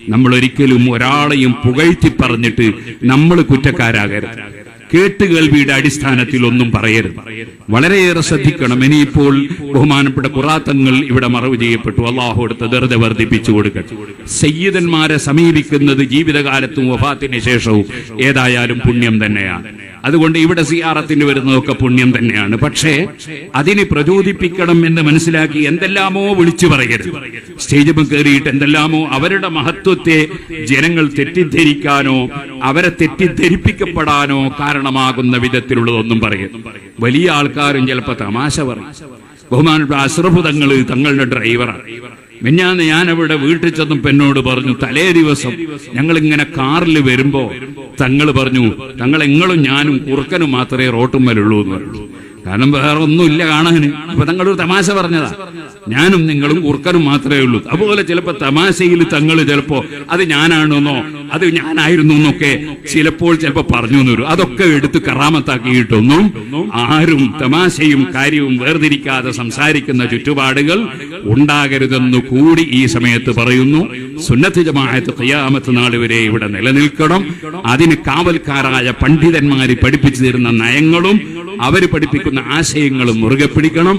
നമ്മൾ ഒരിക്കലും ഒരാളെയും പുകഴ്ത്തി പറഞ്ഞിട്ട് നമ്മൾ കുറ്റക്കാരാകരുത്. കേട്ടുകേൾവിയുടെ അടിസ്ഥാനത്തിൽ ഒന്നും പറയരുത്. വളരെയേറെ ശ്രദ്ധിക്കണം. ഇനിയിപ്പോൾ ബഹുമാനപ്പെട്ട ഖുറാത്തങ്ങൾ ഇവിടെ മറവ് ചെയ്യപ്പെട്ടു. അള്ളാഹു അടുത്ത ദർജ വർദ്ധിപ്പിച്ചു കൊടുക്കട്ടെ. സയ്യിദന്മാരെ സമീപിക്കുന്നത് ജീവിതകാലത്തും വഫാത്തിന് ശേഷവും ഏതായാലും പുണ്യം തന്നെയാണ്. അതുകൊണ്ട് ഇവിടെ സിയാറത്തിന് വരുന്നതൊക്കെ പുണ്യം തന്നെയാണ്. പക്ഷേ അതിന് പ്രചോദിപ്പിക്കണം എന്ന് മനസ്സിലാക്കി എന്തെല്ലാമോ വിളിച്ചു പറയരുത്. സ്റ്റേജിൽ കയറിയിട്ട് എന്തെല്ലാമോ അവരുടെ മഹത്വത്തെ ജനങ്ങൾ തെറ്റിദ്ധരിക്കാനോ അവരെ തെറ്റിദ്ധരിപ്പിക്കപ്പെടാനോ കാരണമാകുന്ന വിധത്തിലുള്ളതൊന്നും പറയരുത്. വലിയ ആൾക്കാരും ചിലപ്പോൾ തമാശ പറയും. ബഹുമാനപ്പെട്ട അസ്റഫ് തങ്ങളുടെ ഡ്രൈവറാണ്. മിഞ്ഞാന്ന് ഞാനവിടെ വീട്ടിൽ ചെന്നപ്പോൾ എന്നോട് പറഞ്ഞു, തലേ ദിവസം ഞങ്ങളിങ്ങനെ കാറിൽ വരുമ്പോ തങ്ങൾ പറഞ്ഞു, എങ്ങളും ഞാനും കുറുക്കനും മാത്രമേ റോട്ടുമ്മലുള്ളൂ എന്ന് പറഞ്ഞു. കാരണം വേറെ ഒന്നുമില്ല കാണാൻ. അപ്പൊ തങ്ങളൊരു തമാശ പറഞ്ഞതാ, ഞാനും നിങ്ങളും കുറുക്കനും മാത്രമേ ഉള്ളൂ. അതുപോലെ ചിലപ്പോ തമാശയിൽ തങ്ങൾ ചിലപ്പോ അത് ഞാനാണെന്നോ അത് ഞാനായിരുന്നു എന്നൊക്കെ ചിലപ്പോൾ പറഞ്ഞു എന്ന് വരും. അതൊക്കെ എടുത്ത് കറാമത്താക്കിയിട്ടൊന്നും ആരും തമാശയും കാര്യവും വേർതിരിക്കാതെ സംസാരിക്കുന്ന ചുറ്റുപാടുകൾ ഉണ്ടാകരുതെന്നു കൂടി ഈ സമയത്ത് പറയുന്നു. സുന്നത്ത് ജമാഅത്ത് ഖിയാമത്ത് നാൾ വരെ ഇവിടെ നിലനിൽക്കണം. അതിന് കാവൽക്കാരായ പണ്ഡിതന്മാര് പഠിപ്പിച്ചു തരുന്ന നയങ്ങളും അവര് പഠിപ്പിക്കുന്ന ആശയങ്ങളും മുറുകെ പിടിക്കണം.